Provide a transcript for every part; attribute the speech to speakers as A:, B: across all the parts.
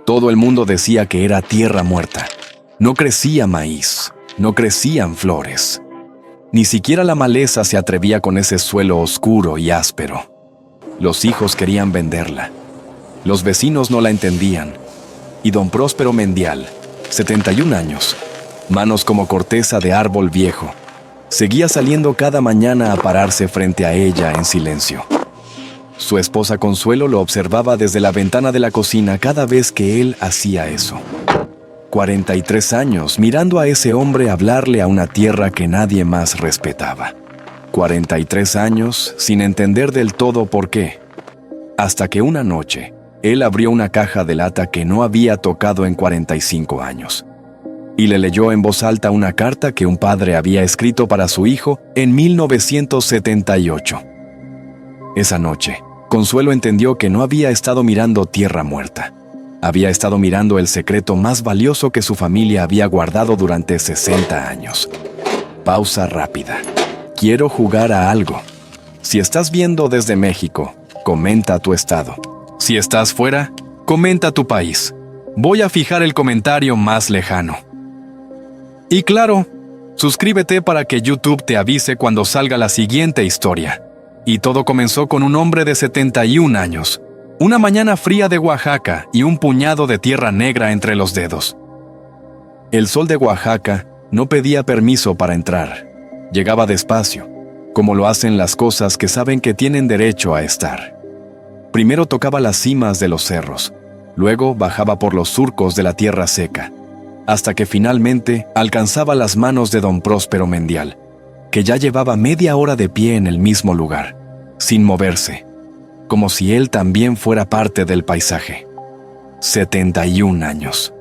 A: Todo el mundo decía que era tierra muerta. No crecía maíz, no crecían flores. Ni siquiera la maleza se atrevía con ese suelo oscuro y áspero. Los hijos querían venderla. Los vecinos no la entendían. Y don Próspero Mendial, 71 años, manos como corteza de árbol viejo, seguía saliendo cada mañana a pararse frente a ella en silencio. Su esposa Consuelo lo observaba desde la ventana de la cocina cada vez que él hacía eso. 43 años mirando a ese hombre hablarle a una tierra que nadie más respetaba. 43 años sin entender del todo por qué. Hasta que una noche, él abrió una caja de lata que no había tocado en 45 años. Y le leyó en voz alta una carta que un padre había escrito para su hijo en 1978. Esa noche, Consuelo entendió que no había estado mirando tierra muerta. Había estado mirando el secreto más valioso que su familia había guardado durante 60 años. Pausa rápida. Quiero jugar a algo. Si estás viendo desde México, comenta tu estado. Si estás fuera, comenta tu país. Voy a fijar el comentario más lejano. Y claro, suscríbete para que YouTube te avise cuando salga la siguiente historia. Y todo comenzó con un hombre de 71 años. Una mañana fría de Oaxaca y un puñado de tierra negra entre los dedos. El sol de Oaxaca no pedía permiso para entrar. Llegaba despacio, como lo hacen las cosas que saben que tienen derecho a estar. Primero tocaba las cimas de los cerros, luego bajaba por los surcos de la tierra seca, hasta que finalmente alcanzaba las manos de don Próspero Mendial, que ya llevaba media hora de pie en el mismo lugar, sin moverse, como si él también fuera parte del paisaje. 71 años.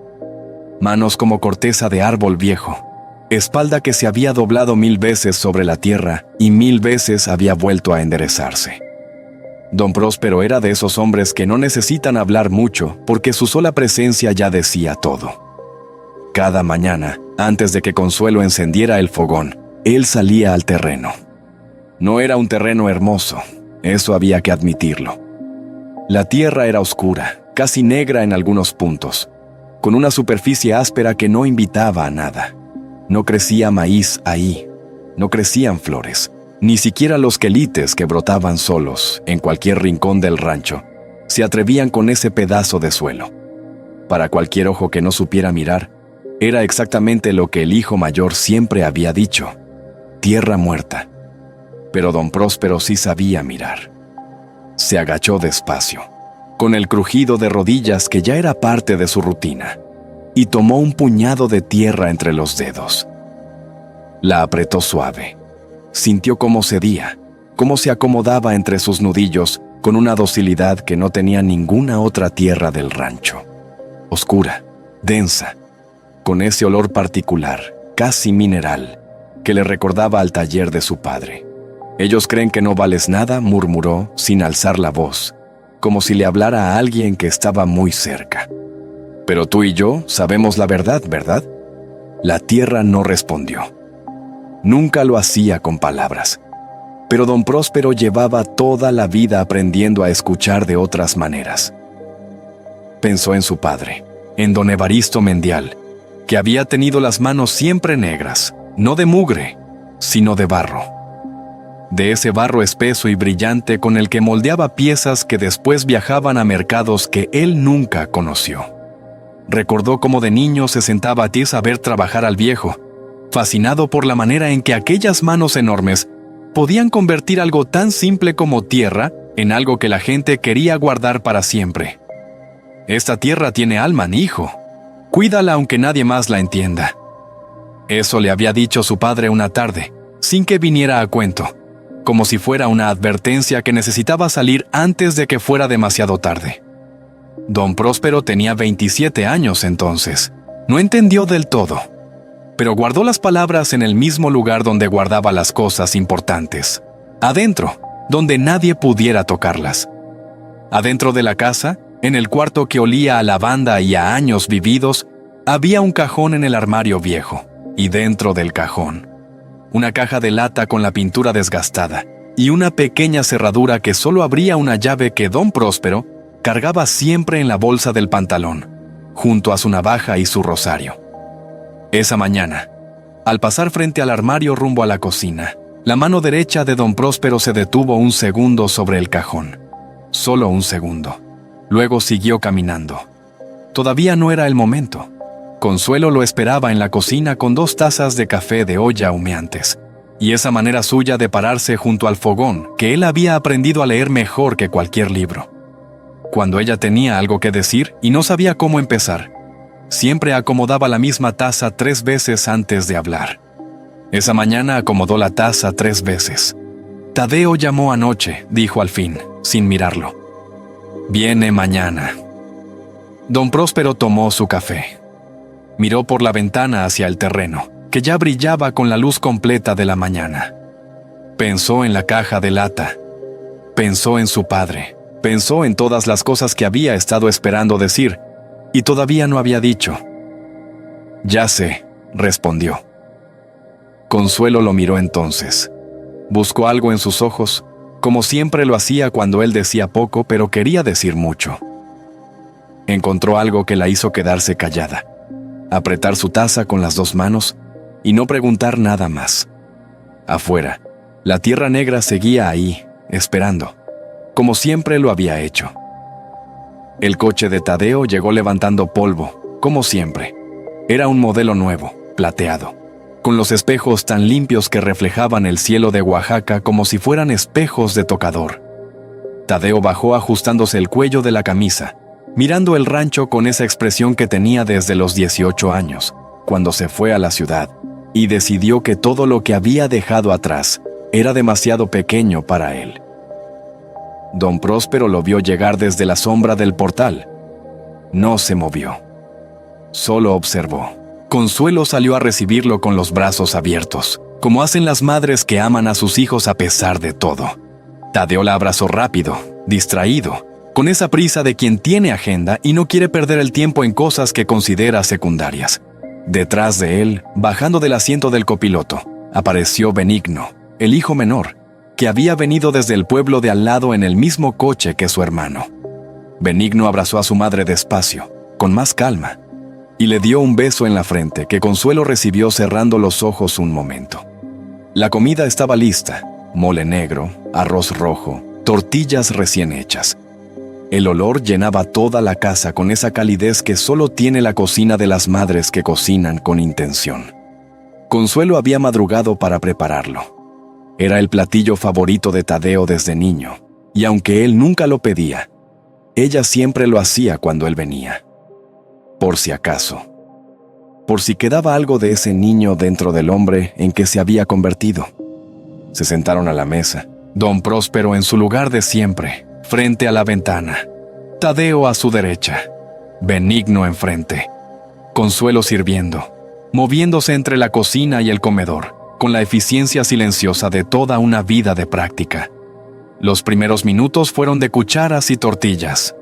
A: Manos como corteza de árbol viejo, espalda que se había doblado 1000 veces sobre la tierra y 1000 veces había vuelto a enderezarse. Don Próspero era de esos hombres que no necesitan hablar mucho porque su sola presencia ya decía todo. Cada mañana, antes de que Consuelo encendiera el fogón, él salía al terreno. No era un terreno hermoso, eso había que admitirlo. La tierra era oscura, casi negra en algunos puntos, con una superficie áspera que no invitaba a nada. No crecía maíz ahí, no crecían flores, ni siquiera los quelites que brotaban solos en cualquier rincón del rancho se atrevían con ese pedazo de suelo. Para cualquier ojo que no supiera mirar, era exactamente lo que el hijo mayor siempre había dicho: tierra muerta. Pero don Próspero sí sabía mirar. Se agachó despacio, con el crujido de rodillas que ya era parte de su rutina, y tomó un puñado de tierra entre los dedos. La apretó suave. Sintió cómo cedía, cómo se acomodaba entre sus nudillos con una docilidad que no tenía ninguna otra tierra del rancho. Oscura, densa, con ese olor particular, casi mineral, que le recordaba al taller de su padre. «Ellos creen que no vales nada», murmuró sin alzar la voz, como si le hablara a alguien que estaba muy cerca. «Pero tú y yo sabemos la verdad, ¿verdad?». La tierra no respondió. Nunca lo hacía con palabras. Pero don Próspero llevaba toda la vida aprendiendo a escuchar de otras maneras. Pensó en su padre, en don Evaristo Mendial, que había tenido las manos siempre negras, no de mugre, sino de barro. De ese barro espeso y brillante con el que moldeaba piezas que después viajaban a mercados que él nunca conoció. Recordó cómo de niño se sentaba a ver trabajar al viejo, fascinado por la manera en que aquellas manos enormes podían convertir algo tan simple como tierra en algo que la gente quería guardar para siempre. «Esta tierra tiene alma, hijo. Cuídala aunque nadie más la entienda». Eso le había dicho su padre una tarde, sin que viniera a cuento, como si fuera una advertencia que necesitaba salir antes de que fuera demasiado tarde. Don Próspero tenía 27 años entonces. No entendió del todo, pero guardó las palabras en el mismo lugar donde guardaba las cosas importantes. Adentro, donde nadie pudiera tocarlas. Adentro de la casa, en el cuarto que olía a lavanda y a años vividos, había un cajón en el armario viejo, y dentro del cajón, una caja de lata con la pintura desgastada y una pequeña cerradura que solo abría una llave que don Próspero cargaba siempre en la bolsa del pantalón, junto a su navaja y su rosario. Esa mañana, al pasar frente al armario rumbo a la cocina, la mano derecha de don Próspero se detuvo un segundo sobre el cajón. Solo un segundo. Luego siguió caminando. Todavía no era el momento. Consuelo lo esperaba en la cocina con 2 tazas de café de olla humeantes, y esa manera suya de pararse junto al fogón que él había aprendido a leer mejor que cualquier libro. Cuando ella tenía algo que decir y no sabía cómo empezar, siempre acomodaba la misma taza 3 veces antes de hablar. Esa mañana acomodó la taza 3 veces. Tadeo llamó anoche, dijo al fin, sin mirarlo. Viene mañana. Don Próspero tomó su café. Miró por la ventana hacia el terreno, que ya brillaba con la luz completa de la mañana. Pensó en la caja de lata. Pensó en su padre. Pensó en todas las cosas que había estado esperando decir, y todavía no había dicho. Ya sé, respondió. Consuelo lo miró entonces. Buscó algo en sus ojos, como siempre lo hacía cuando él decía poco pero quería decir mucho. Encontró algo que la hizo quedarse callada, apretar su taza con las 2 manos y no preguntar nada más. Afuera, la tierra negra seguía ahí, esperando, como siempre lo había hecho. El coche de Tadeo llegó levantando polvo, como siempre. Era un modelo nuevo, plateado, con los espejos tan limpios que reflejaban el cielo de Oaxaca como si fueran espejos de tocador. Tadeo bajó ajustándose el cuello de la camisa, mirando el rancho con esa expresión que tenía desde los 18 años, cuando se fue a la ciudad, y decidió que todo lo que había dejado atrás era demasiado pequeño para él. Don Próspero lo vio llegar desde la sombra del portal. No se movió. Solo observó. Consuelo salió a recibirlo con los brazos abiertos, como hacen las madres que aman a sus hijos a pesar de todo. Tadeo la abrazó rápido, distraído, con esa prisa de quien tiene agenda y no quiere perder el tiempo en cosas que considera secundarias. Detrás de él, bajando del asiento del copiloto, apareció Benigno, el hijo menor, que había venido desde el pueblo de al lado en el mismo coche que su hermano. Benigno abrazó a su madre despacio, con más calma, y le dio un beso en la frente que Consuelo recibió cerrando los ojos un momento. La comida estaba lista: mole negro, arroz rojo, tortillas recién hechas. El olor llenaba toda la casa con esa calidez que solo tiene la cocina de las madres que cocinan con intención. Consuelo había madrugado para prepararlo. Era el platillo favorito de Tadeo desde niño, y aunque él nunca lo pedía, ella siempre lo hacía cuando él venía. Por si acaso. Por si quedaba algo de ese niño dentro del hombre en que se había convertido. Se sentaron a la mesa, don Próspero en su lugar de siempre, frente a la ventana, Tadeo a su derecha, Benigno enfrente, Consuelo sirviendo, moviéndose entre la cocina y el comedor, con la eficiencia silenciosa de toda una vida de práctica. Los primeros minutos fueron de cucharas y tortillas.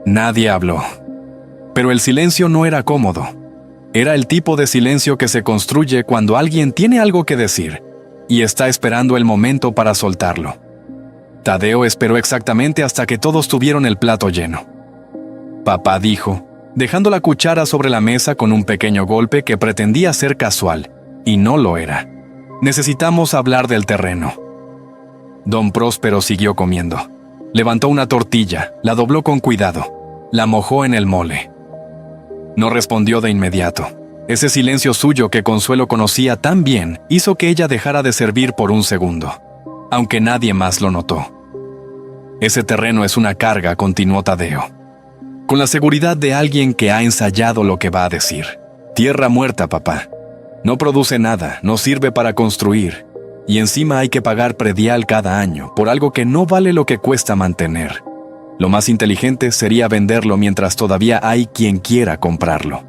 A: Nadie habló. Pero el silencio no era cómodo. Era el tipo de silencio que se construye cuando alguien tiene algo que decir y está esperando el momento para soltarlo. Tadeo esperó exactamente hasta que todos tuvieron el plato lleno. Papá dijo, dejando la cuchara sobre la mesa con un pequeño golpe que pretendía ser casual, y no lo era. Necesitamos hablar del terreno. Don Próspero siguió comiendo. Levantó una tortilla, la dobló con cuidado, la mojó en el mole. No respondió de inmediato. Ese silencio suyo que Consuelo conocía tan bien hizo que ella dejara de servir por un segundo, aunque nadie más lo notó. Ese terreno es una carga, continuó Tadeo, con la seguridad de alguien que ha ensayado lo que va a decir. Tierra muerta, papá. No produce nada, no sirve para construir, y encima hay que pagar predial cada año por algo que no vale lo que cuesta mantener. Lo más inteligente sería venderlo mientras todavía hay quien quiera comprarlo.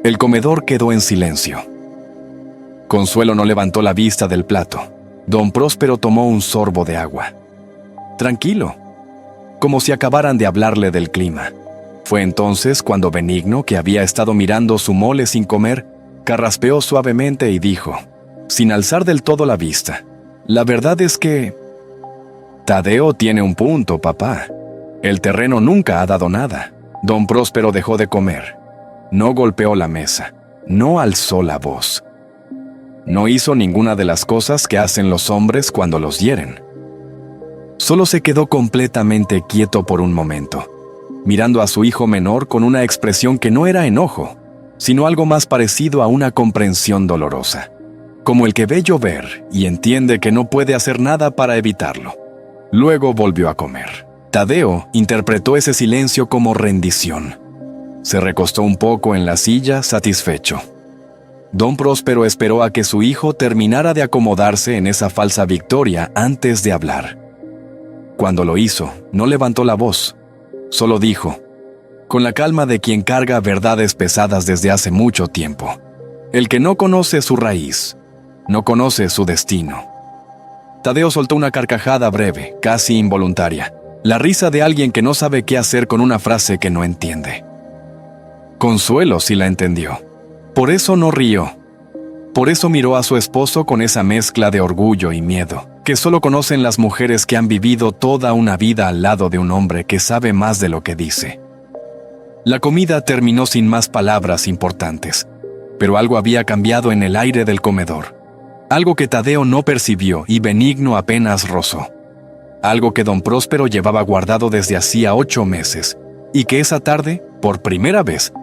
A: El comedor quedó en silencio. Consuelo no levantó la vista del plato. Don Próspero tomó un sorbo de agua. Tranquilo, como si acabaran de hablarle del clima. Fue entonces cuando Benigno, que había estado mirando su mole sin comer, carraspeó suavemente y dijo, sin alzar del todo la vista, la verdad es que... Tadeo tiene un punto, papá. El terreno nunca ha dado nada. Don Próspero dejó de comer. No golpeó la mesa. No alzó la voz. No hizo ninguna de las cosas que hacen los hombres cuando los hieren. Solo se quedó completamente quieto por un momento, mirando a su hijo menor con una expresión que no era enojo, sino algo más parecido a una comprensión dolorosa, como el que ve llover y entiende que no puede hacer nada para evitarlo. Luego volvió a comer. Tadeo interpretó ese silencio como rendición. Se recostó un poco en la silla, satisfecho. Don Próspero esperó a que su hijo terminara de acomodarse en esa falsa victoria antes de hablar. Cuando lo hizo, no levantó la voz. Solo dijo, con la calma de quien carga verdades pesadas desde hace mucho tiempo: el que no conoce su raíz, no conoce su destino. Tadeo soltó una carcajada breve, casi involuntaria, la risa de alguien que no sabe qué hacer con una frase que no entiende. Consuelo sí la entendió. Por eso no rió. Por eso miró a su esposo con esa mezcla de orgullo y miedo, que solo conocen las mujeres que han vivido toda una vida al lado de un hombre que sabe más de lo que dice. La comida terminó sin más palabras importantes, pero algo había cambiado en el aire del comedor. Algo que Tadeo no percibió y Benigno apenas rozó. Algo que don Próspero llevaba guardado desde hacía 8 meses, y que esa tarde, por primera vez,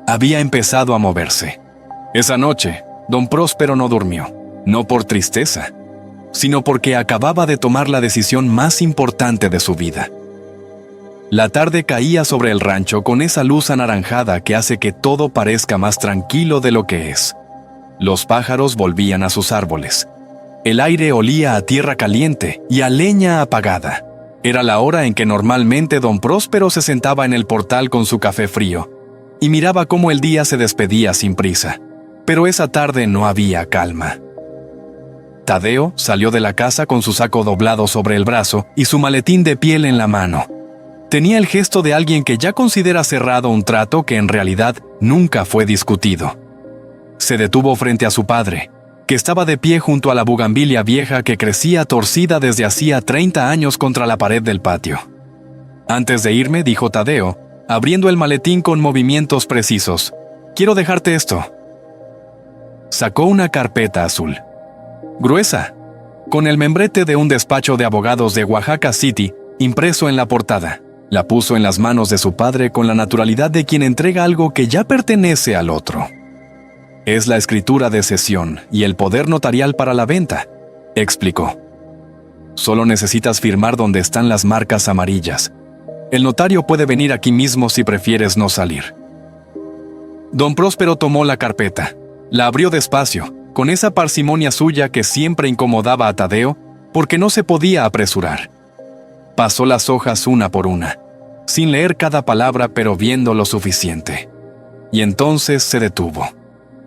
A: había empezado a moverse. Esa noche, don Próspero no durmió, no por tristeza, sino porque acababa de tomar la decisión más importante de su vida. La tarde caía sobre el rancho con esa luz anaranjada que hace que todo parezca más tranquilo de lo que es. Los pájaros volvían a sus árboles. El aire olía a tierra caliente y a leña apagada. Era la hora en que normalmente don Próspero se sentaba en el portal con su café frío y miraba cómo el día se despedía sin prisa. Pero esa tarde no había calma. Tadeo salió de la casa con su saco doblado sobre el brazo y su maletín de piel en la mano. Tenía el gesto de alguien que ya considera cerrado un trato que en realidad nunca fue discutido. Se detuvo frente a su padre, que estaba de pie junto a la bugambilia vieja que crecía torcida desde hacía 30 años contra la pared del patio. Antes de irme, dijo Tadeo, abriendo el maletín con movimientos precisos, «Quiero dejarte esto». Sacó una carpeta azul, gruesa, con el membrete de un despacho de abogados de Oaxaca City impreso en la portada. La puso en las manos de su padre con la naturalidad de quien entrega algo que ya pertenece al otro. «Es la escritura de cesión y el poder notarial para la venta», explicó. «Solo necesitas firmar donde están las marcas amarillas. El notario puede venir aquí mismo si prefieres no salir». Don Próspero tomó la carpeta, la abrió despacio, con esa parsimonia suya que siempre incomodaba a Tadeo porque no se podía apresurar. Pasó las hojas una por una, sin leer cada palabra pero viendo lo suficiente. Y entonces se detuvo.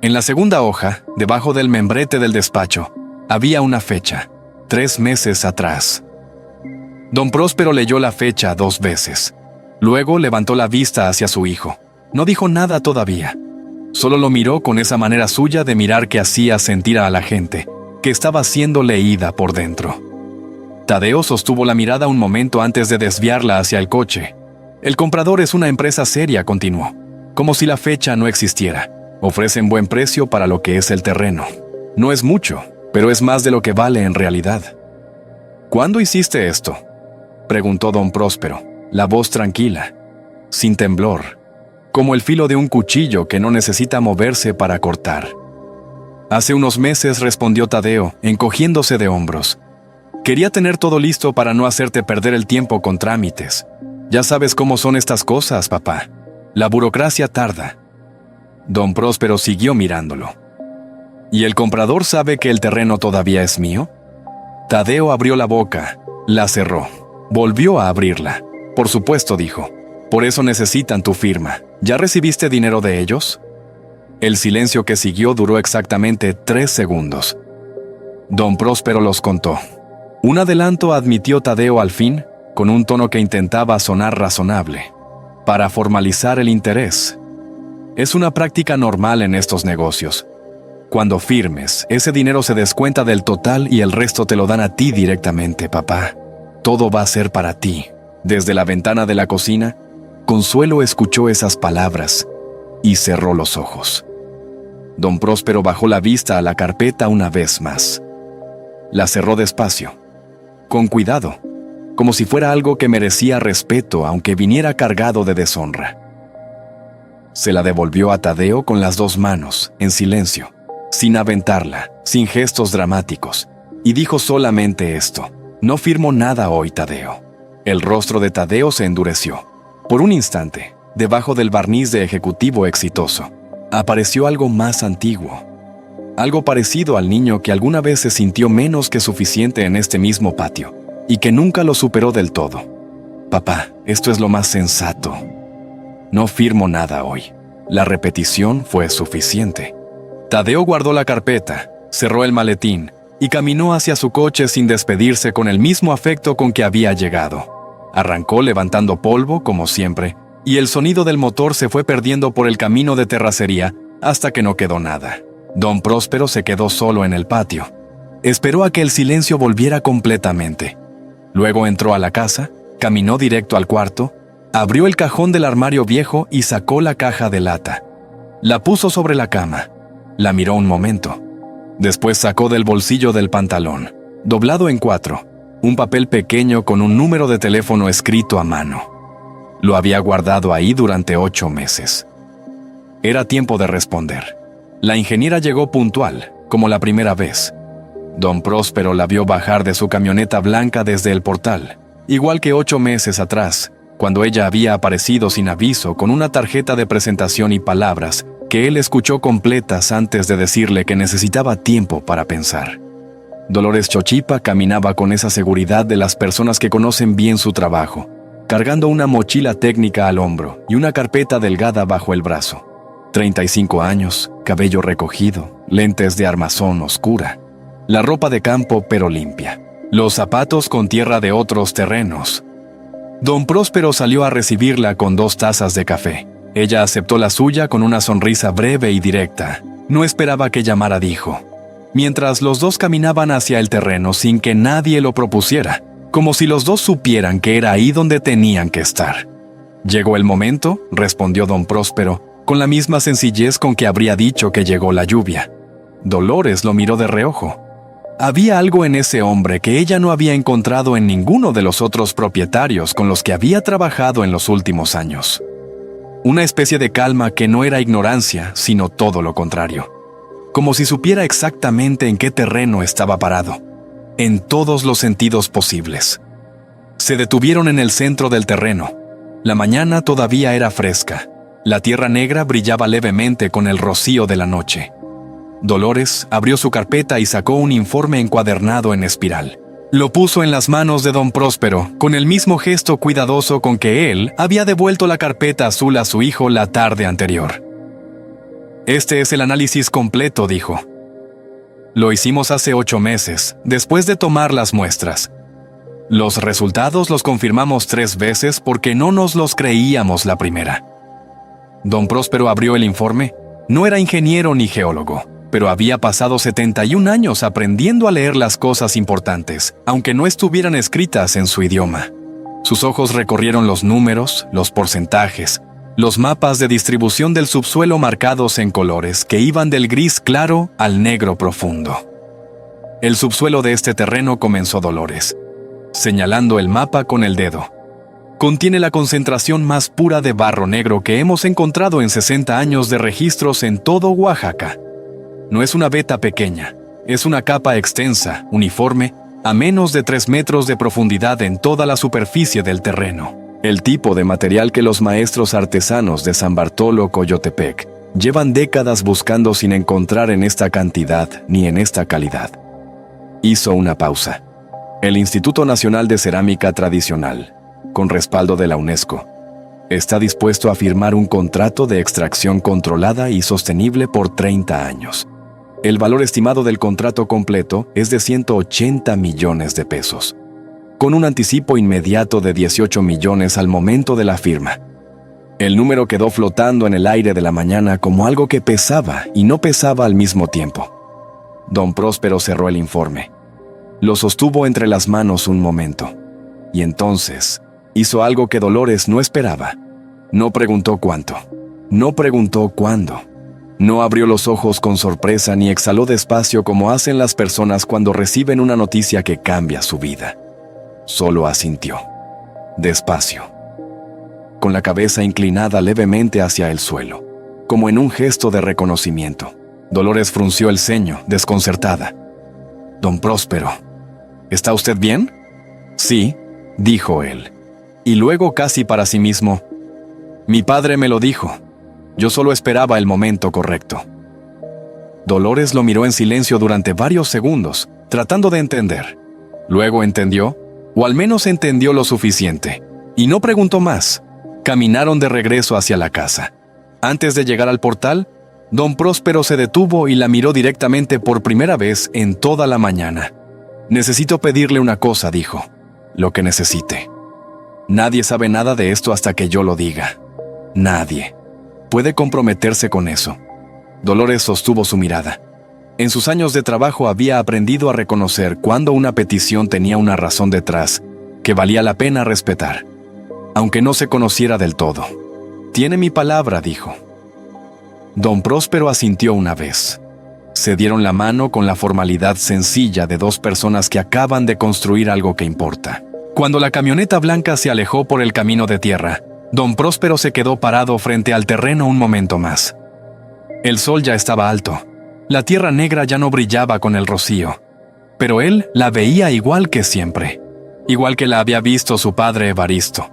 A: En la segunda hoja, debajo del membrete del despacho, había una fecha, 3 meses atrás. Don Próspero leyó la fecha 2 veces. Luego levantó la vista hacia su hijo. No dijo nada todavía. Solo lo miró con esa manera suya de mirar que hacía sentir a la gente, que estaba siendo leída por dentro. Tadeo sostuvo la mirada un momento antes de desviarla hacia el coche. «El comprador es una empresa seria», continuó, como si la fecha no existiera. «Ofrecen buen precio para lo que es el terreno. No es mucho, pero es más de lo que vale en realidad». «¿Cuándo hiciste esto?», preguntó don Próspero, la voz tranquila, sin temblor, como el filo de un cuchillo que no necesita moverse para cortar. «Hace unos meses», respondió Tadeo, encogiéndose de hombros. «Quería tener todo listo para no hacerte perder el tiempo con trámites. Ya sabes cómo son estas cosas, papá. La burocracia tarda». Don Próspero siguió mirándolo. «¿Y el comprador sabe que el terreno todavía es mío?». Tadeo abrió la boca, la cerró, volvió a abrirla. «Por supuesto», dijo. «Por eso necesitan tu firma. ¿Ya recibiste dinero de ellos?». El silencio que siguió duró exactamente 3 segundos. Don Próspero los contó. «Un adelanto», admitió Tadeo al fin, con un tono que intentaba sonar razonable. «Para formalizar el interés. Es una práctica normal en estos negocios. Cuando firmes, ese dinero se descuenta del total y el resto te lo dan a ti directamente, papá. Todo va a ser para ti, desde la ventana de la cocina Consuelo escuchó esas palabras y cerró los ojos. Don Próspero bajó la vista a la carpeta una vez más. La cerró despacio, con cuidado, como si fuera algo que merecía respeto aunque viniera cargado de deshonra. Se la devolvió a Tadeo con las dos manos, en silencio, sin aventarla, sin gestos dramáticos, y dijo solamente esto: «No firmo nada hoy, Tadeo». El rostro de Tadeo se endureció. Por un instante, debajo del barniz de ejecutivo exitoso, apareció algo más antiguo. Algo parecido al niño que alguna vez se sintió menos que suficiente en este mismo patio, y que nunca lo superó del todo. «Papá, esto es lo más sensato. No firmo nada hoy». La repetición fue suficiente. Tadeo guardó la carpeta, cerró el maletín y caminó hacia su coche sin despedirse con el mismo afecto con que había llegado. Arrancó levantando polvo, como siempre, y el sonido del motor se fue perdiendo por el camino de terracería hasta que no quedó nada. Don Próspero se quedó solo en el patio. Esperó a que el silencio volviera completamente. Luego entró a la casa, caminó directo al cuarto, abrió el cajón del armario viejo y sacó la caja de lata. La puso sobre la cama. La miró un momento. Después sacó del bolsillo del pantalón, doblado en 4, un papel pequeño con un número de teléfono escrito a mano. Lo había guardado ahí durante 8 meses. Era tiempo de responder. La ingeniera llegó puntual, como la primera vez. Don Próspero la vio bajar de su camioneta blanca desde el portal, igual que 8 meses atrás, cuando ella había aparecido sin aviso con una tarjeta de presentación y palabras que él escuchó completas antes de decirle que necesitaba tiempo para pensar. Dolores Chochipa caminaba con esa seguridad de las personas que conocen bien su trabajo, cargando una mochila técnica al hombro y una carpeta delgada bajo el brazo. 35 años, cabello recogido, lentes de armazón oscura, la ropa de campo pero limpia, los zapatos con tierra de otros terrenos. Don Próspero salió a recibirla con 2 tazas de café. Ella aceptó la suya con una sonrisa breve y directa. No esperaba que llamara, dijo, mientras los dos caminaban hacia el terreno sin que nadie lo propusiera, como si los dos supieran que era ahí donde tenían que estar. «¿Llegó el momento?», respondió don Próspero, con la misma sencillez con que habría dicho que llegó la lluvia. Dolores lo miró de reojo. Había algo en ese hombre que ella no había encontrado en ninguno de los otros propietarios con los que había trabajado en los últimos años. Una especie de calma que no era ignorancia, sino todo lo contrario. Como si supiera exactamente en qué terreno estaba parado, en todos los sentidos posibles. Se detuvieron en el centro del terreno. La mañana todavía era fresca. La tierra negra brillaba levemente con el rocío de la noche. Dolores abrió su carpeta y sacó un informe encuadernado en espiral. Lo puso en las manos de don Próspero, con el mismo gesto cuidadoso con que él había devuelto la carpeta azul a su hijo la tarde anterior. «Este es el análisis completo», dijo. «Lo hicimos hace 8 meses, después de tomar las muestras. Los resultados los confirmamos 3 veces porque no nos los creíamos la primera». Don Próspero abrió el informe. No era ingeniero ni geólogo, pero había pasado 71 años aprendiendo a leer las cosas importantes, aunque no estuvieran escritas en su idioma. Sus ojos recorrieron los números, los porcentajes, los mapas de distribución del subsuelo marcados en colores que iban del gris claro al negro profundo. «El subsuelo de este terreno», comenzó Dolores, señalando el mapa con el dedo, «contiene la concentración más pura de barro negro que hemos encontrado en 60 años de registros en todo Oaxaca. No es una veta pequeña, es una capa extensa, uniforme, a menos de 3 metros de profundidad en toda la superficie del terreno. El tipo de material que los maestros artesanos de San Bartolo, Coyotepec, llevan décadas buscando sin encontrar en esta cantidad ni en esta calidad». Hizo una pausa. «El Instituto Nacional de Cerámica Tradicional, con respaldo de la UNESCO, está dispuesto a firmar un contrato de extracción controlada y sostenible por 30 años. El valor estimado del contrato completo es de 180 millones de pesos, con un anticipo inmediato de 18 millones al momento de la firma». El número quedó flotando en el aire de la mañana como algo que pesaba y no pesaba al mismo tiempo. Don Próspero cerró el informe. Lo sostuvo entre las manos un momento, y entonces hizo algo que Dolores no esperaba. No preguntó cuánto. No preguntó cuándo. No abrió los ojos con sorpresa ni exhaló despacio como hacen las personas cuando reciben una noticia que cambia su vida. Solo asintió. Despacio. Con la cabeza inclinada levemente hacia el suelo, como en un gesto de reconocimiento. Dolores frunció el ceño, desconcertada. «Don Próspero, ¿está usted bien?» «Sí», dijo él. Y luego, casi para sí mismo, «Mi padre me lo dijo. Yo solo esperaba el momento correcto». Dolores lo miró en silencio durante varios segundos, tratando de entender. Luego entendió, o al menos entendió lo suficiente, y no preguntó más. Caminaron de regreso hacia la casa. Antes de llegar al portal, don Próspero se detuvo y la miró directamente por primera vez en toda la mañana. «Necesito pedirle una cosa», dijo. «Lo que necesite. Nadie sabe nada de esto hasta que yo lo diga. Nadie. ¿Puede comprometerse con eso?» Dolores sostuvo su mirada. En sus años de trabajo había aprendido a reconocer cuando una petición tenía una razón detrás que valía la pena respetar, aunque no se conociera del todo. «Tiene mi palabra», dijo. Don Próspero asintió una vez. Se dieron la mano con la formalidad sencilla de dos personas que acaban de construir algo que importa. Cuando la camioneta blanca se alejó por el camino de tierra, don Próspero se quedó parado frente al terreno un momento más. El sol ya estaba alto. La tierra negra ya no brillaba con el rocío. Pero él la veía igual que siempre. Igual que la había visto su padre Evaristo.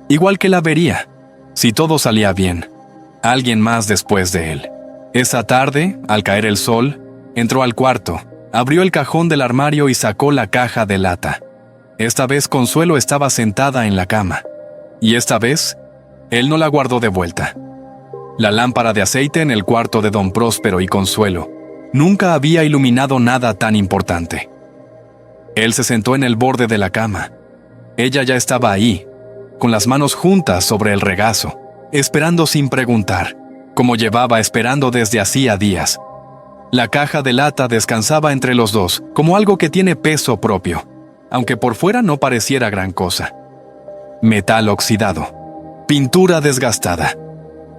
A: Igual que la vería, si todo salía bien, alguien más después de él. Esa tarde, al caer el sol, entró al cuarto, abrió el cajón del armario y sacó la caja de lata. Esta vez Consuelo estaba sentada en la cama. Y esta vez, él no la guardó de vuelta. La lámpara de aceite en el cuarto de don Próspero y Consuelo nunca había iluminado nada tan importante. Él se sentó en el borde de la cama. Ella ya estaba ahí, con las manos juntas sobre el regazo, esperando sin preguntar, como llevaba esperando desde hacía días. La caja de lata descansaba entre los dos, como algo que tiene peso propio, aunque por fuera no pareciera gran cosa. Metal oxidado, pintura desgastada,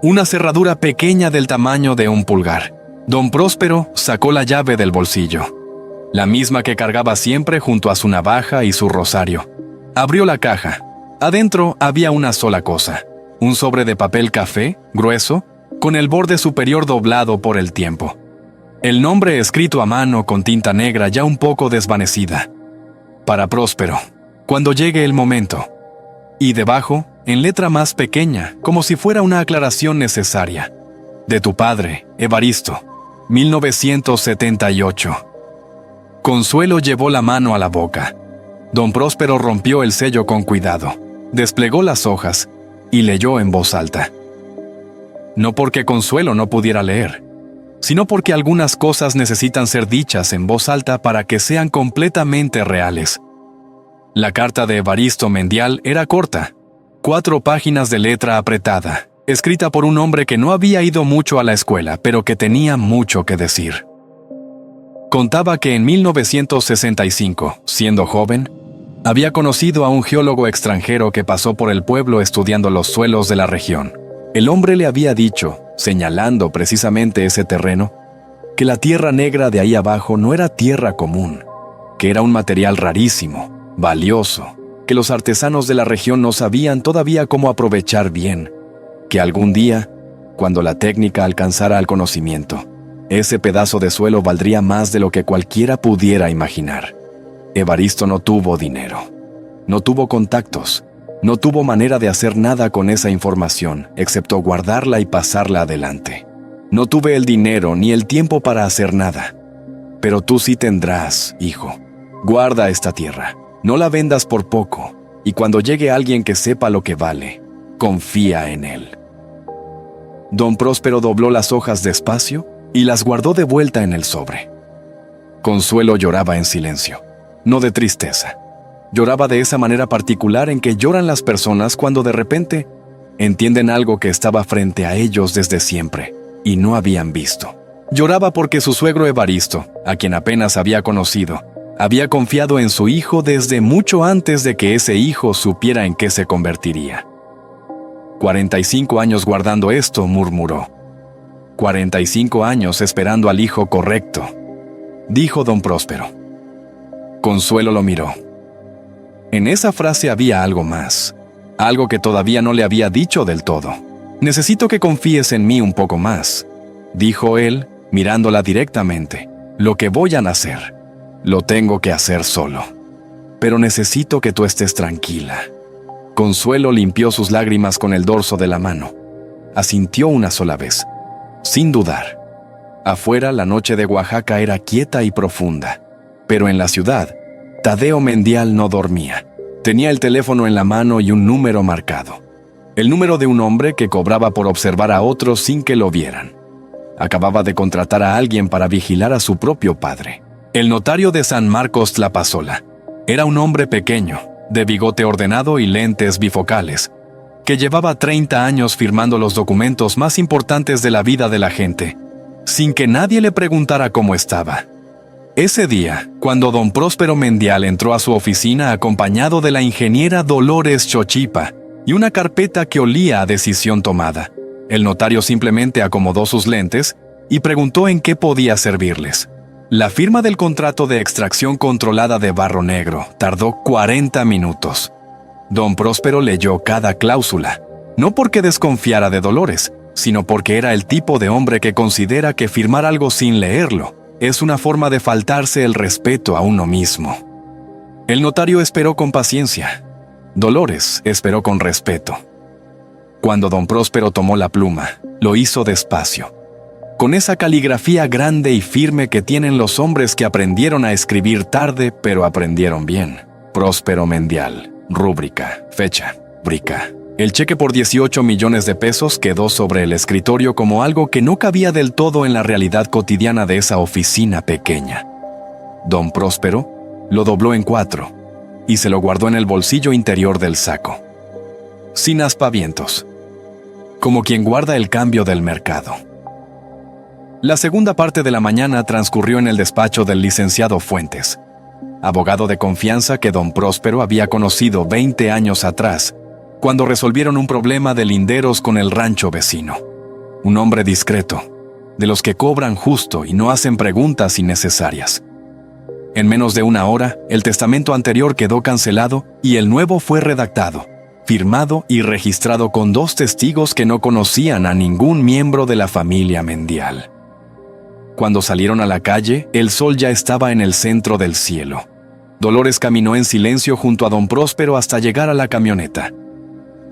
A: una cerradura pequeña del tamaño de un pulgar. Don Próspero sacó la llave del bolsillo, la misma que cargaba siempre junto a su navaja y su rosario. Abrió la caja. Adentro había una sola cosa, un sobre de papel café, grueso, con el borde superior doblado por el tiempo. El nombre escrito a mano con tinta negra ya un poco desvanecida. «Para Próspero, cuando llegue el momento». Y debajo, en letra más pequeña, como si fuera una aclaración necesaria. «De tu padre, Evaristo, 1978». Consuelo llevó la mano a la boca. Don Próspero rompió el sello con cuidado, desplegó las hojas y leyó en voz alta. No porque Consuelo no pudiera leer, sino porque algunas cosas necesitan ser dichas en voz alta para que sean completamente reales. La carta de Evaristo Mendial era corta, 4 páginas de letra apretada, escrita por un hombre que no había ido mucho a la escuela, pero que tenía mucho que decir. Contaba que en 1965, siendo joven, había conocido a un geólogo extranjero que pasó por el pueblo estudiando los suelos de la región. El hombre le había dicho, señalando precisamente ese terreno, que la tierra negra de ahí abajo no era tierra común, que era un material rarísimo, valioso, que los artesanos de la región no sabían todavía cómo aprovechar bien, que algún día, cuando la técnica alcanzara al conocimiento, ese pedazo de suelo valdría más de lo que cualquiera pudiera imaginar. Evaristo no tuvo dinero, no tuvo contactos, no tuvo manera de hacer nada con esa información, excepto guardarla y pasarla adelante. No tuve el dinero ni el tiempo para hacer nada. Pero tú sí tendrás, hijo. Guarda esta tierra, no la vendas por poco, y cuando llegue alguien que sepa lo que vale, confía en él. Don Próspero dobló las hojas despacio y las guardó de vuelta en el sobre. Consuelo lloraba en silencio, no de tristeza. Lloraba de esa manera particular en que lloran las personas cuando de repente entienden algo que estaba frente a ellos desde siempre y no habían visto. Lloraba porque su suegro Evaristo, a quien apenas había conocido, había confiado en su hijo desde mucho antes de que ese hijo supiera en qué se convertiría. 45 años guardando esto, murmuró. 45 años esperando al hijo correcto, dijo don Próspero. Consuelo lo miró. En esa frase había algo más, algo que todavía no le había dicho del todo. Necesito que confíes en mí un poco más, dijo él, mirándola directamente. Lo que voy a hacer, lo tengo que hacer solo. Pero necesito que tú estés tranquila. Consuelo limpió sus lágrimas con el dorso de la mano. Asintió una sola vez, sin dudar. Afuera, la noche de Oaxaca era quieta y profunda. Pero en la ciudad, Tadeo Mendial no dormía. Tenía el teléfono en la mano y un número marcado. El número de un hombre que cobraba por observar a otros sin que lo vieran. Acababa de contratar a alguien para vigilar a su propio padre. El notario de San Marcos Tlapazola. Era un hombre pequeño, de bigote ordenado y lentes bifocales, que llevaba 30 años firmando los documentos más importantes de la vida de la gente, sin que nadie le preguntara cómo estaba. Ese día, cuando don Próspero Mendial entró a su oficina acompañado de la ingeniera Dolores Chochipa y una carpeta que olía a decisión tomada, el notario simplemente acomodó sus lentes y preguntó en qué podía servirles. La firma del contrato de extracción controlada de Barro Negro tardó 40 minutos. Don Próspero leyó cada cláusula, no porque desconfiara de Dolores, sino porque era el tipo de hombre que considera que firmar algo sin leerlo es una forma de faltarse el respeto a uno mismo. El notario esperó con paciencia. Dolores esperó con respeto. Cuando don Próspero tomó la pluma, lo hizo despacio, con esa caligrafía grande y firme que tienen los hombres que aprendieron a escribir tarde, pero aprendieron bien. Próspero Mendial, rúbrica, fecha, brica. El cheque por 18 millones de pesos quedó sobre el escritorio como algo que no cabía del todo en la realidad cotidiana de esa oficina pequeña. Don Próspero lo dobló en 4 y se lo guardó en el bolsillo interior del saco, sin aspavientos, como quien guarda el cambio del mercado. La segunda parte de la mañana transcurrió en el despacho del licenciado Fuentes, abogado de confianza que don Próspero había conocido 20 años atrás, cuando resolvieron un problema de linderos con el rancho vecino. Un hombre discreto, de los que cobran justo y no hacen preguntas innecesarias. En menos de una hora, el testamento anterior quedó cancelado y el nuevo fue redactado, firmado y registrado con 2 testigos que no conocían a ningún miembro de la familia Mendial. Cuando salieron a la calle, el sol ya estaba en el centro del cielo. Dolores caminó en silencio junto a don Próspero hasta llegar a la camioneta.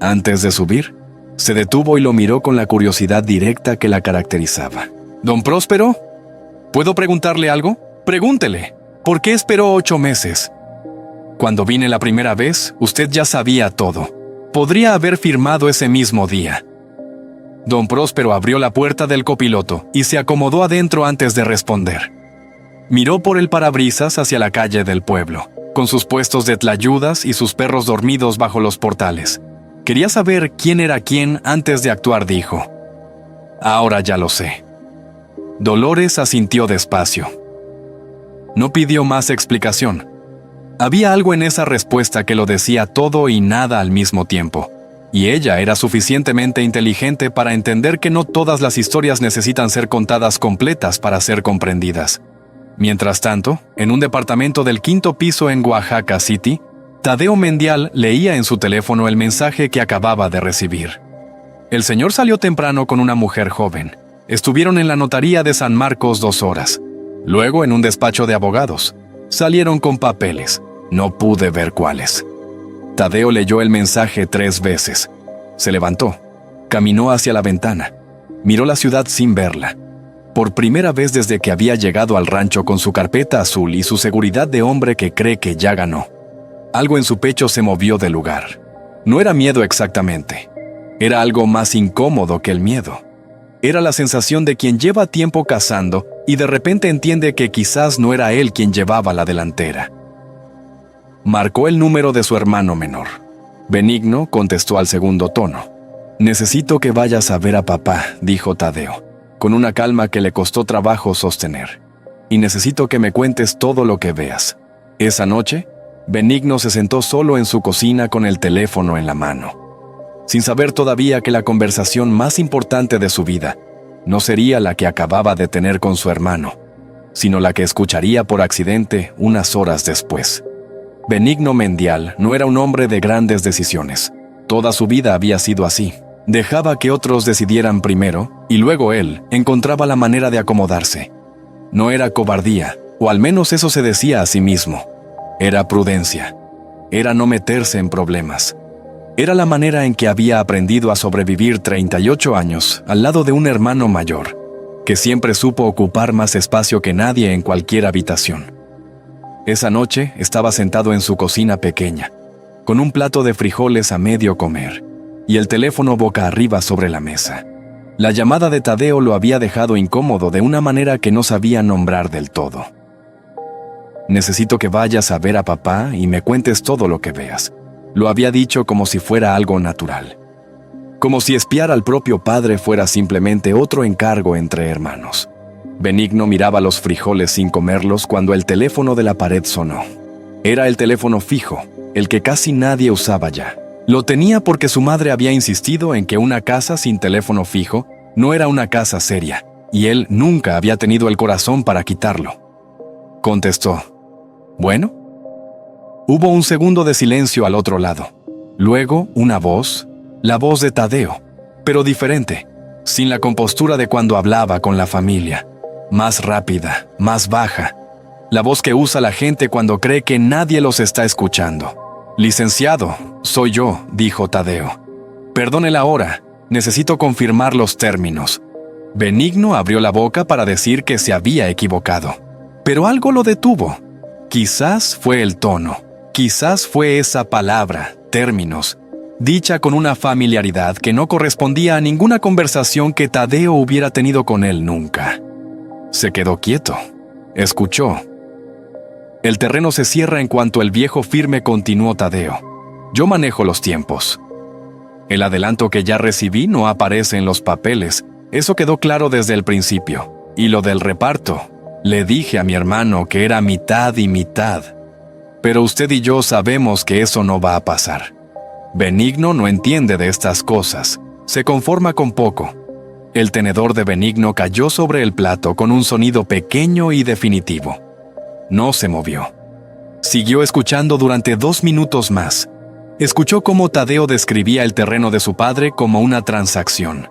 A: Antes de subir, se detuvo y lo miró con la curiosidad directa que la caracterizaba. «¿Don Próspero? ¿Puedo preguntarle algo? Pregúntele. ¿Por qué esperó 8 meses? Cuando vine la primera vez, usted ya sabía todo. Podría haber firmado ese mismo día». Don Próspero abrió la puerta del copiloto y se acomodó adentro antes de responder. Miró por el parabrisas hacia la calle del pueblo, con sus puestos de tlayudas y sus perros dormidos bajo los portales. Quería saber quién era quién antes de actuar, dijo. «Ahora ya lo sé». Dolores asintió despacio. No pidió más explicación. Había algo en esa respuesta que lo decía todo y nada al mismo tiempo. Y ella era suficientemente inteligente para entender que no todas las historias necesitan ser contadas completas para ser comprendidas. Mientras tanto, en un departamento del 5º piso en Oaxaca City, Tadeo Mendial leía en su teléfono el mensaje que acababa de recibir. El señor salió temprano con una mujer joven. Estuvieron en la notaría de San Marcos 2 horas. Luego en un despacho de abogados. Salieron con papeles. No pude ver cuáles. Tadeo leyó el mensaje 3 veces. Se levantó. Caminó hacia la ventana. Miró la ciudad sin verla. Por primera vez desde que había llegado al rancho con su carpeta azul y su seguridad de hombre que cree que ya ganó. Algo en su pecho se movió del lugar. No era miedo exactamente. Era algo más incómodo que el miedo. Era la sensación de quien lleva tiempo cazando y de repente entiende que quizás no era él quien llevaba la delantera. Marcó el número de su hermano menor. Benigno contestó al segundo tono. «Necesito que vayas a ver a papá», dijo Tadeo, con una calma que le costó trabajo sostener. «Y necesito que me cuentes todo lo que veas». Esa noche, Benigno se sentó solo en su cocina con el teléfono en la mano. sin saber todavía que la conversación más importante de su vida no sería la que acababa de tener con su hermano, sino la que escucharía por accidente unas horas después. Benigno Mendial no era un hombre de grandes decisiones. Toda su vida había sido así. Dejaba que otros decidieran primero, y luego él encontraba la manera de acomodarse. No era cobardía, o al menos eso se decía a sí mismo. Era prudencia. Era no meterse en problemas. Era la manera en que había aprendido a sobrevivir 38 años al lado de un hermano mayor, que siempre supo ocupar más espacio que nadie en cualquier habitación. Esa noche estaba sentado en su cocina pequeña, con un plato de frijoles a medio comer, y el teléfono boca arriba sobre la mesa. La llamada de Tadeo lo había dejado incómodo de una manera que no sabía nombrar del todo. «Necesito que vayas a ver a papá y me cuentes todo lo que veas», lo había dicho como si fuera algo natural. Como si espiar al propio padre fuera simplemente otro encargo entre hermanos. Benigno miraba los frijoles sin comerlos cuando el teléfono de la pared sonó. Era el teléfono fijo, el que casi nadie usaba ya. Lo tenía porque su madre había insistido en que una casa sin teléfono fijo no era una casa seria, y él nunca había tenido el corazón para quitarlo. Contestó. «¿Bueno?» Hubo un segundo de silencio al otro lado. Luego, una voz, la voz de Tadeo, pero diferente, sin la compostura de cuando hablaba con la familia. Más rápida, más baja. La voz que usa la gente cuando cree que nadie los está escuchando. «Licenciado, soy yo», dijo Tadeo. «Perdone la hora, necesito confirmar los términos». Benigno abrió la boca para decir que se había equivocado, pero algo lo detuvo. Quizás fue el tono, quizás fue esa palabra, términos, dicha con una familiaridad que no correspondía a ninguna conversación que Tadeo hubiera tenido con él nunca. Se quedó quieto, escuchó. «El terreno se cierra en cuanto el viejo firme», continuó Tadeo. «Yo manejo los tiempos. El adelanto que ya recibí no aparece en los papeles, eso quedó claro desde el principio. Y lo del reparto, le dije a mi hermano que era mitad y mitad. Pero usted y yo sabemos que eso no va a pasar. Benigno no entiende de estas cosas, se conforma con poco». El tenedor de Benigno cayó sobre el plato con un sonido pequeño y definitivo. No se movió. Siguió escuchando durante 2 minutos más. Escuchó cómo Tadeo describía el terreno de su padre como una transacción.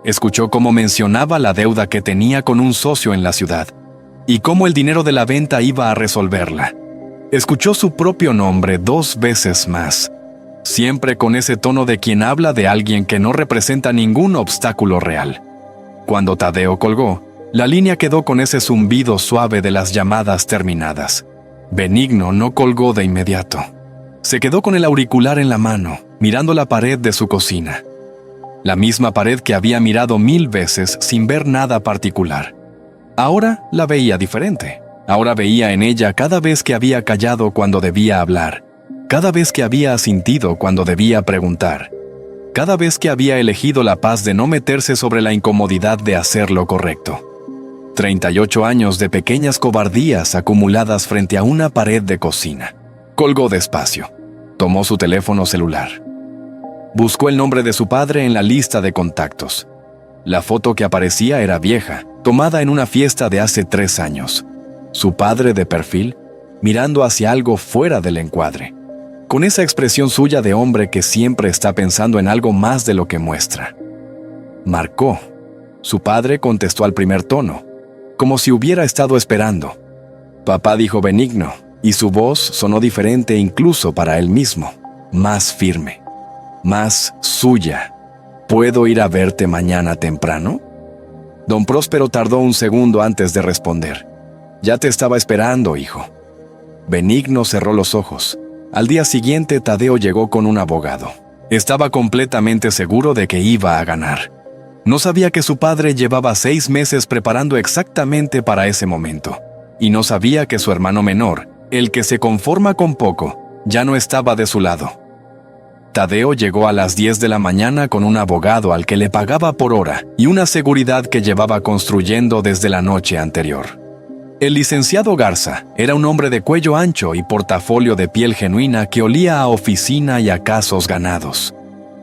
A: Escuchó cómo mencionaba la deuda que tenía con un socio en la ciudad y cómo el dinero de la venta iba a resolverla. Escuchó su propio nombre 2 veces más, siempre con ese tono de quien habla de alguien que no representa ningún obstáculo real. Cuando Tadeo colgó, la línea quedó con ese zumbido suave de las llamadas terminadas. Benigno no colgó de inmediato. Se quedó con el auricular en la mano, mirando la pared de su cocina. La misma pared que había mirado 1000 veces sin ver nada particular. Ahora la veía diferente. Ahora veía en ella cada vez que había callado cuando debía hablar, cada vez que había asintido cuando debía preguntar, cada vez que había elegido la paz de no meterse sobre la incomodidad de hacer lo correcto. 38 años de pequeñas cobardías acumuladas frente a una pared de cocina. Colgó despacio. Tomó su teléfono celular. Buscó el nombre de su padre en la lista de contactos. La foto que aparecía era vieja, tomada en una fiesta de hace 3 años. Su padre de perfil, mirando hacia algo fuera del encuadre, con esa expresión suya de hombre que siempre está pensando en algo más de lo que muestra. Marcó. Su padre contestó al primer tono, como si hubiera estado esperando. «Papá», dijo Benigno, y su voz sonó diferente incluso para él mismo, más firme, más suya. «¿Puedo ir a verte mañana temprano?» Don Próspero tardó un segundo antes de responder. «Ya te estaba esperando, hijo». Benigno cerró los ojos. Al día siguiente, Tadeo llegó con un abogado. Estaba completamente seguro de que iba a ganar. No sabía que su padre llevaba 6 meses preparando exactamente para ese momento. Y no sabía que su hermano menor, el que se conforma con poco, ya no estaba de su lado. Tadeo llegó a las 10 de la mañana con un abogado al que le pagaba por hora y una seguridad que llevaba construyendo desde la noche anterior. El licenciado Garza era un hombre de cuello ancho y portafolio de piel genuina que olía a oficina y a casos ganados.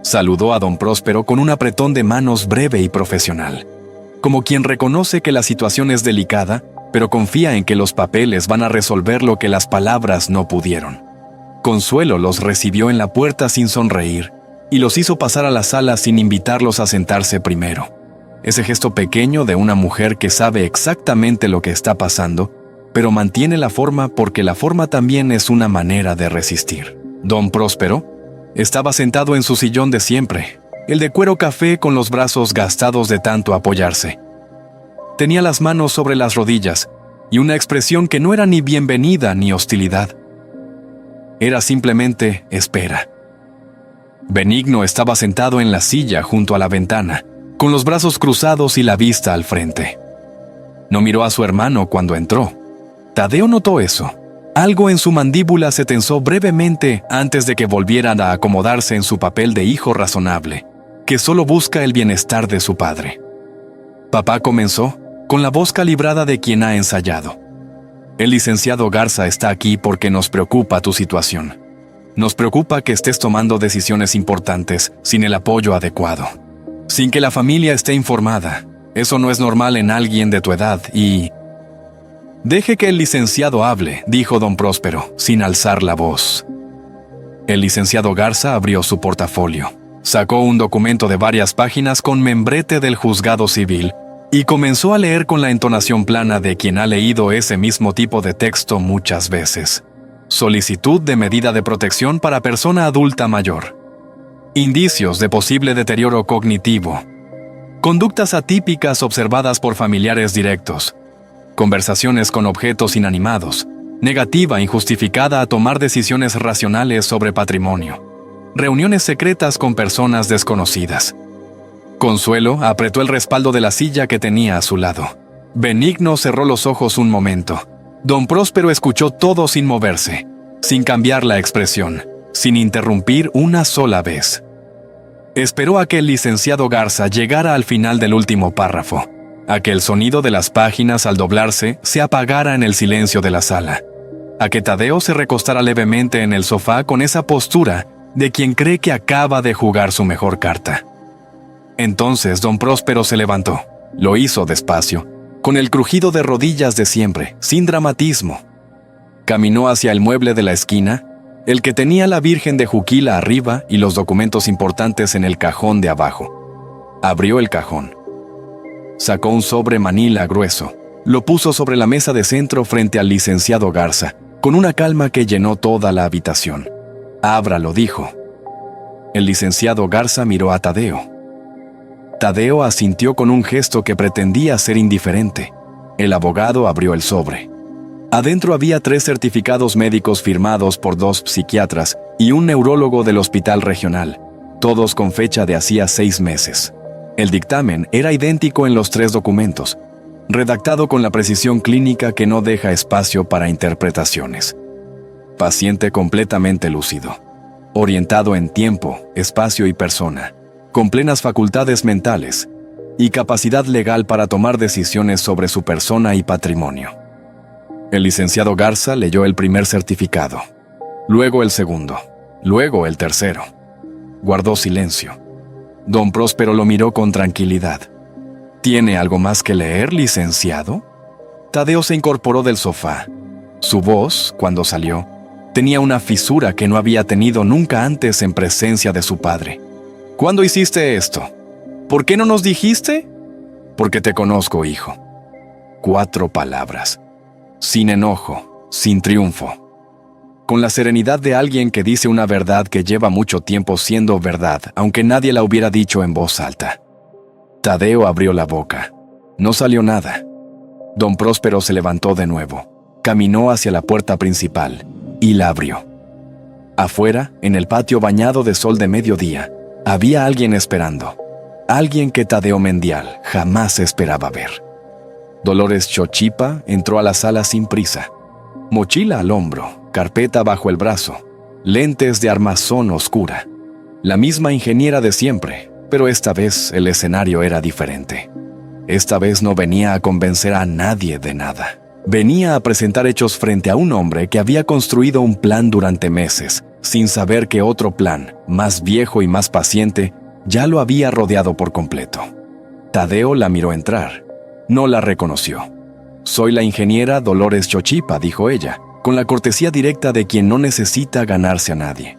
A: Saludó a don Próspero con un apretón de manos breve y profesional, como quien reconoce que la situación es delicada, pero confía en que los papeles van a resolver lo que las palabras no pudieron. Consuelo los recibió en la puerta sin sonreír y los hizo pasar a la sala sin invitarlos a sentarse primero. Ese gesto pequeño de una mujer que sabe exactamente lo que está pasando, pero mantiene la forma porque la forma también es una manera de resistir. Don Próspero estaba sentado en su sillón de siempre, el de cuero café con los brazos gastados de tanto apoyarse. Tenía las manos sobre las rodillas y una expresión que no era ni bienvenida ni hostilidad. Era simplemente espera. Benigno estaba sentado en la silla junto a la ventana, con los brazos cruzados y la vista al frente. No miró a su hermano cuando entró. Tadeo notó eso. Algo en su mandíbula se tensó brevemente antes de que volvieran a acomodarse en su papel de hijo razonable, que solo busca el bienestar de su padre. Papá comenzó, con la voz calibrada de quien ha ensayado. El licenciado Garza está aquí porque nos preocupa tu situación. Nos preocupa que estés tomando decisiones importantes sin el apoyo adecuado, sin que la familia esté informada. Eso no es normal en alguien de tu edad y... Deje que el licenciado hable, dijo don Próspero, sin alzar la voz. El licenciado Garza abrió su portafolio, sacó un documento de varias páginas con membrete del juzgado civil y comenzó a leer con la entonación plana de quien ha leído ese mismo tipo de texto muchas veces. Solicitud de medida de protección para persona adulta mayor. Indicios de posible deterioro cognitivo. Conductas atípicas observadas por familiares directos. Conversaciones con objetos inanimados. Negativa injustificada a tomar decisiones racionales sobre patrimonio. Reuniones secretas con personas desconocidas. Consuelo apretó el respaldo de la silla que tenía a su lado. Benigno cerró los ojos un momento. Don Próspero escuchó todo sin moverse, sin cambiar la expresión, sin interrumpir una sola vez. Esperó a que el licenciado Garza llegara al final del último párrafo, a que el sonido de las páginas al doblarse se apagara en el silencio de la sala, a que Tadeo se recostara levemente en el sofá con esa postura de quien cree que acaba de jugar su mejor carta. Entonces don Próspero se levantó. Lo hizo despacio, con el crujido de rodillas de siempre, sin dramatismo. Caminó hacia el mueble de la esquina, el que tenía la Virgen de Juquila arriba y los documentos importantes en el cajón de abajo. Abrió el cajón. Sacó un sobre manila grueso. Lo puso sobre la mesa de centro frente al licenciado Garza, con una calma que llenó toda la habitación. «Ábralo», dijo. El licenciado Garza miró a Tadeo. Tadeo asintió con un gesto que pretendía ser indiferente. El abogado abrió el sobre. Adentro había 3 certificados médicos firmados por 2 psiquiatras y un neurólogo del hospital regional, todos con fecha de hacía 6 meses. El dictamen era idéntico en los 3 documentos, redactado con la precisión clínica que no deja espacio para interpretaciones. Paciente completamente lúcido, orientado en tiempo, espacio y persona, con plenas facultades mentales y capacidad legal para tomar decisiones sobre su persona y patrimonio. El licenciado Garza leyó el primer certificado, luego el segundo, luego el tercero. Guardó silencio. Don Próspero lo miró con tranquilidad. ¿Tiene algo más que leer, licenciado? Tadeo se incorporó del sofá. Su voz, cuando salió, tenía una fisura que no había tenido nunca antes en presencia de su padre. ¿Cuándo hiciste esto? ¿Por qué no nos dijiste? Porque te conozco, hijo. 4 palabras. Sin enojo, sin triunfo. Con la serenidad de alguien que dice una verdad que lleva mucho tiempo siendo verdad, aunque nadie la hubiera dicho en voz alta. Tadeo abrió la boca. No salió nada. Don Próspero se levantó de nuevo, caminó hacia la puerta principal y la abrió. Afuera, en el patio bañado de sol de mediodía, había alguien esperando. Alguien que Tadeo Mendial jamás esperaba ver. Dolores Chochipa entró a la sala sin prisa. Mochila al hombro, carpeta bajo el brazo, lentes de armazón oscura. La misma ingeniera de siempre, pero esta vez el escenario era diferente. Esta vez no venía a convencer a nadie de nada. Venía a presentar hechos frente a un hombre que había construido un plan durante meses, sin saber que otro plan, más viejo y más paciente, ya lo había rodeado por completo. Tadeo la miró entrar. No la reconoció. «Soy la ingeniera Dolores Chochipa», dijo ella, con la cortesía directa de quien no necesita ganarse a nadie.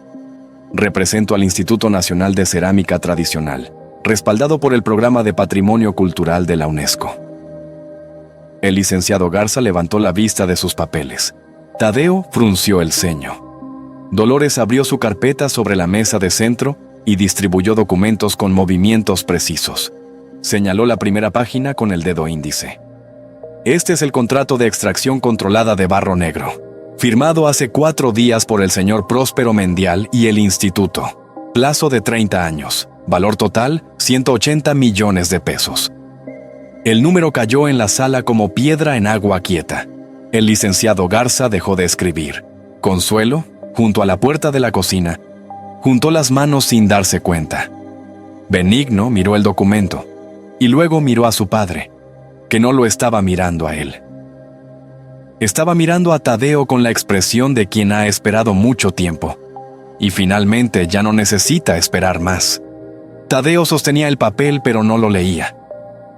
A: «Represento al Instituto Nacional de Cerámica Tradicional, respaldado por el Programa de Patrimonio Cultural de la UNESCO». El licenciado Garza levantó la vista de sus papeles. Tadeo frunció el ceño. Dolores abrió su carpeta sobre la mesa de centro y distribuyó documentos con movimientos precisos. Señaló la primera página con el dedo índice. «Este es el contrato de extracción controlada de barro negro, firmado hace 4 días por el señor Próspero Mendial y el Instituto. Plazo de 30 años. Valor total, 180 millones de pesos». El número cayó en la sala como piedra en agua quieta. El licenciado Garza dejó de escribir. Consuelo, junto a la puerta de la cocina, juntó las manos sin darse cuenta. Benigno miró el documento y luego miró a su padre, que no lo estaba mirando a él. Estaba mirando a Tadeo con la expresión de quien ha esperado mucho tiempo y finalmente ya no necesita esperar más. Tadeo sostenía el papel pero no lo leía.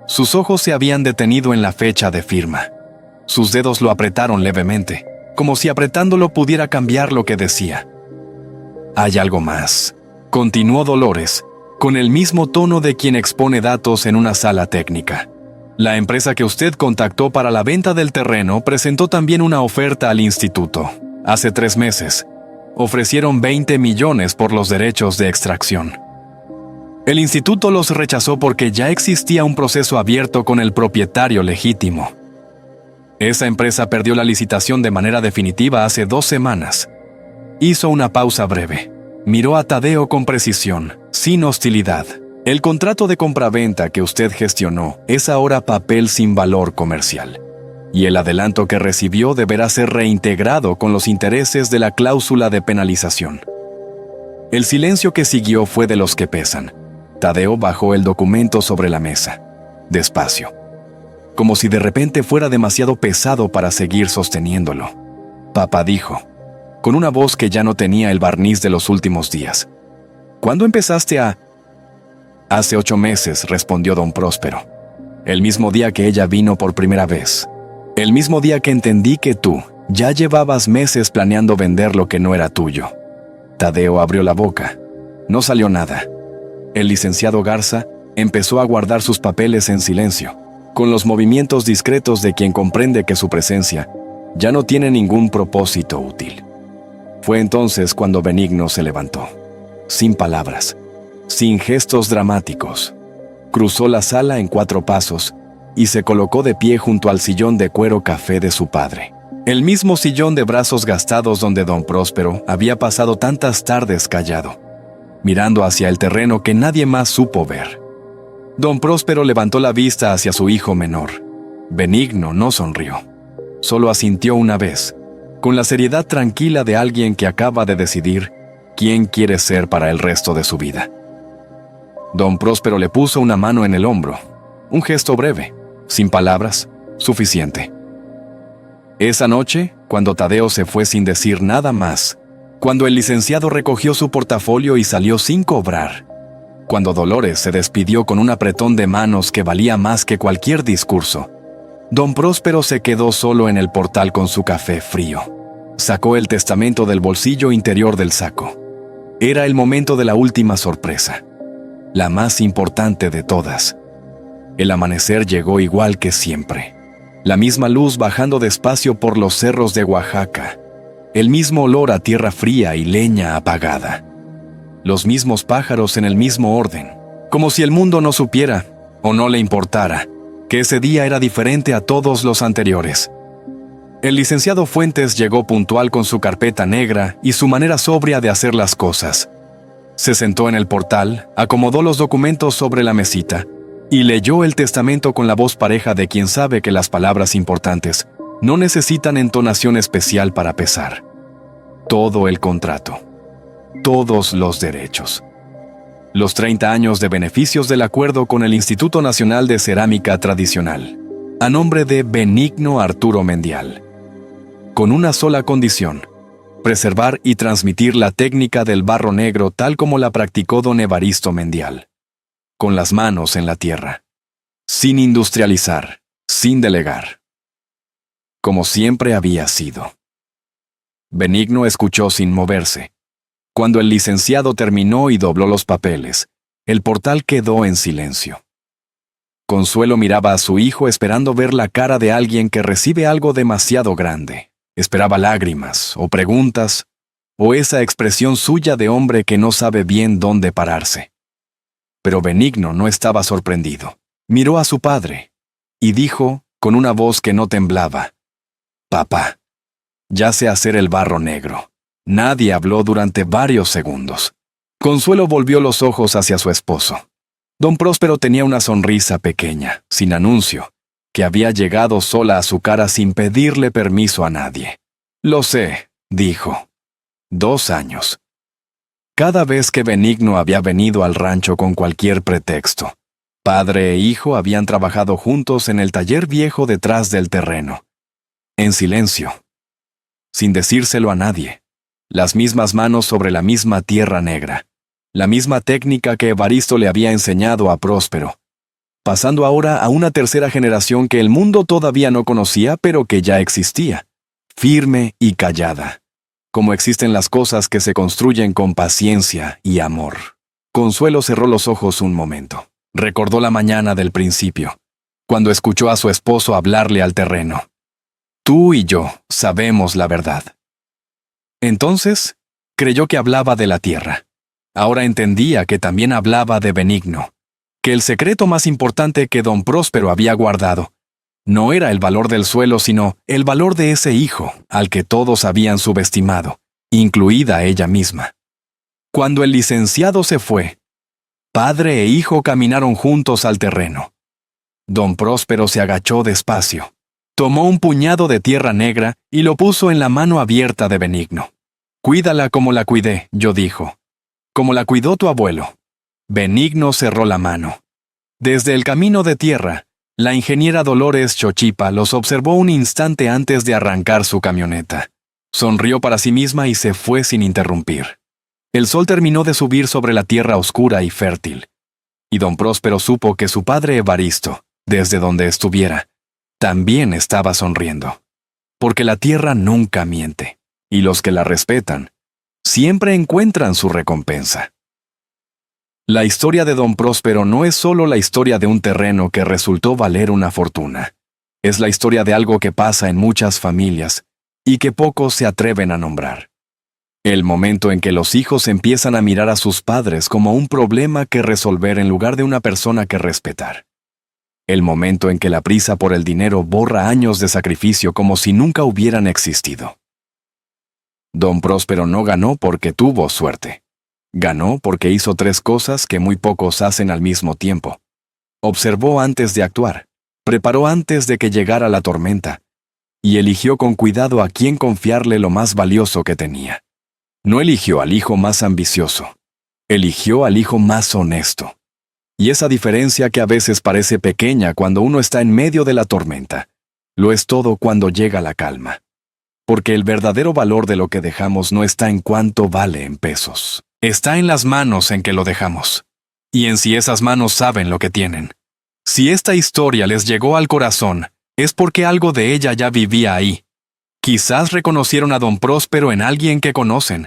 A: Sus ojos se habían detenido en la fecha de firma. Sus dedos lo apretaron levemente, como si apretándolo pudiera cambiar lo que decía. «Hay algo más», continuó Dolores, con el mismo tono de quien expone datos en una sala técnica. «La empresa que usted contactó para la venta del terreno presentó también una oferta al instituto. Hace 3 meses. Ofrecieron 20 millones por los derechos de extracción. El instituto los rechazó porque ya existía un proceso abierto con el propietario legítimo. Esa empresa perdió la licitación de manera definitiva hace 2 semanas. Hizo una pausa breve. Miró a Tadeo con precisión, sin hostilidad. «El contrato de compraventa que usted gestionó es ahora papel sin valor comercial. Y el adelanto que recibió deberá ser reintegrado con los intereses de la cláusula de penalización». El silencio que siguió fue de los que pesan. Tadeo bajó el documento sobre la mesa, despacio, como si de repente fuera demasiado pesado para seguir sosteniéndolo. «Papá», dijo, con una voz que ya no tenía el barniz de los últimos días. «¿Cuándo empezaste a...?» «Hace 8 meses», respondió don Próspero. «El mismo día que ella vino por primera vez. El mismo día que entendí que tú ya llevabas meses planeando vender lo que no era tuyo». Tadeo abrió la boca. No salió nada. El licenciado Garza empezó a guardar sus papeles en silencio, con los movimientos discretos de quien comprende que su presencia ya no tiene ningún propósito útil. Fue entonces cuando Benigno se levantó, sin palabras, sin gestos dramáticos. Cruzó la sala en 4 pasos y se colocó de pie junto al sillón de cuero café de su padre. El mismo sillón de brazos gastados donde don Próspero había pasado tantas tardes callado, mirando hacia el terreno que nadie más supo ver. Don Próspero levantó la vista hacia su hijo menor. Benigno no sonrió. Solo asintió una vez, con la seriedad tranquila de alguien que acaba de decidir quién quiere ser para el resto de su vida. Don Próspero le puso una mano en el hombro, un gesto breve, sin palabras, suficiente. Esa noche, cuando Tadeo se fue sin decir nada más, cuando el licenciado recogió su portafolio y salió sin cobrar, cuando Dolores se despidió con un apretón de manos que valía más que cualquier discurso, don Próspero se quedó solo en el portal con su café frío. Sacó el testamento del bolsillo interior del saco. Era el momento de la última sorpresa, la más importante de todas. El amanecer llegó igual que siempre. La misma luz bajando despacio por los cerros de Oaxaca. El mismo olor a tierra fría y leña apagada. Los mismos pájaros en el mismo orden. Como si el mundo no supiera, o no le importara, que ese día era diferente a todos los anteriores. El licenciado Fuentes llegó puntual con su carpeta negra y su manera sobria de hacer las cosas. Se sentó en el portal, acomodó los documentos sobre la mesita y leyó el testamento con la voz pareja de quien sabe que las palabras importantes no necesitan entonación especial para pesar. Todo el contrato. Todos los derechos. Los 30 años de beneficios del acuerdo con el Instituto Nacional de Cerámica Tradicional, a nombre de Benigno Arturo Mendial. Con una sola condición: preservar y transmitir la técnica del barro negro tal como la practicó don Evaristo Mendial, con las manos en la tierra, sin industrializar, sin delegar, como siempre había sido. Benigno escuchó sin moverse. Cuando el licenciado terminó y dobló los papeles, el portal quedó en silencio. Consuelo miraba a su hijo esperando ver la cara de alguien que recibe algo demasiado grande. Esperaba lágrimas, o preguntas, o esa expresión suya de hombre que no sabe bien dónde pararse. Pero Benigno no estaba sorprendido. Miró a su padre, y dijo, con una voz que no temblaba, «Papá, ya sé hacer el barro negro». Nadie habló durante varios segundos. Consuelo volvió los ojos hacia su esposo. Don Próspero tenía una sonrisa pequeña, sin anuncio, que había llegado sola a su cara sin pedirle permiso a nadie. «Lo sé», dijo. 2 años. Cada vez que Benigno había venido al rancho con cualquier pretexto, padre e hijo habían trabajado juntos en el taller viejo detrás del terreno. En silencio, sin decírselo a nadie, las mismas manos sobre la misma tierra negra. La misma técnica que Evaristo le había enseñado a Próspero, pasando ahora a una tercera generación que el mundo todavía no conocía, pero que ya existía, firme y callada, como existen las cosas que se construyen con paciencia y amor. Consuelo cerró los ojos un momento. Recordó la mañana del principio, cuando escuchó a su esposo hablarle al terreno. «Tú y yo sabemos la verdad». Entonces, creyó que hablaba de la tierra. Ahora entendía que también hablaba de Benigno, que el secreto más importante que don Próspero había guardado no era el valor del suelo, sino el valor de ese hijo al que todos habían subestimado, incluida ella misma. Cuando el licenciado se fue, padre e hijo caminaron juntos al terreno. Don Próspero se agachó despacio, tomó un puñado de tierra negra y lo puso en la mano abierta de Benigno. «Cuídala como la cuidé», yo dijo. «Como la cuidó tu abuelo». Benigno cerró la mano. Desde el camino de tierra, la ingeniera Dolores Chochipa los observó un instante antes de arrancar su camioneta. Sonrió para sí misma y se fue sin interrumpir. El sol terminó de subir sobre la tierra oscura y fértil, y don Próspero supo que su padre Evaristo, desde donde estuviera, también estaba sonriendo. Porque la tierra nunca miente, y los que la respetan siempre encuentran su recompensa. La historia de don Próspero no es solo la historia de un terreno que resultó valer una fortuna. Es la historia de algo que pasa en muchas familias y que pocos se atreven a nombrar. El momento en que los hijos empiezan a mirar a sus padres como un problema que resolver en lugar de una persona que respetar. El momento en que la prisa por el dinero borra años de sacrificio como si nunca hubieran existido. Don Próspero no ganó porque tuvo suerte. Ganó porque hizo 3 cosas que muy pocos hacen al mismo tiempo. Observó antes de actuar, preparó antes de que llegara la tormenta, y eligió con cuidado a quién confiarle lo más valioso que tenía. No eligió al hijo más ambicioso, eligió al hijo más honesto. Y esa diferencia que a veces parece pequeña cuando uno está en medio de la tormenta, lo es todo cuando llega la calma. Porque el verdadero valor de lo que dejamos no está en cuánto vale en pesos. Está en las manos en que lo dejamos. Y en si esas manos saben lo que tienen. Si esta historia les llegó al corazón, es porque algo de ella ya vivía ahí. Quizás reconocieron a don Próspero en alguien que conocen.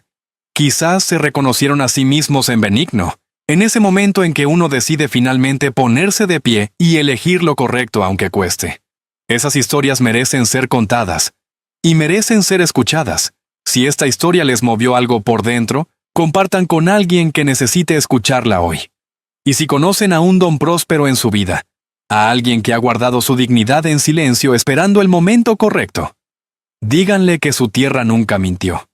A: Quizás se reconocieron a sí mismos en Benigno, en ese momento en que uno decide finalmente ponerse de pie y elegir lo correcto aunque cueste. Esas historias merecen ser contadas. Y merecen ser escuchadas. Si esta historia les movió algo por dentro, compartan con alguien que necesite escucharla hoy. Y si conocen a un don Próspero en su vida, a alguien que ha guardado su dignidad en silencio esperando el momento correcto, díganle que su tierra nunca mintió.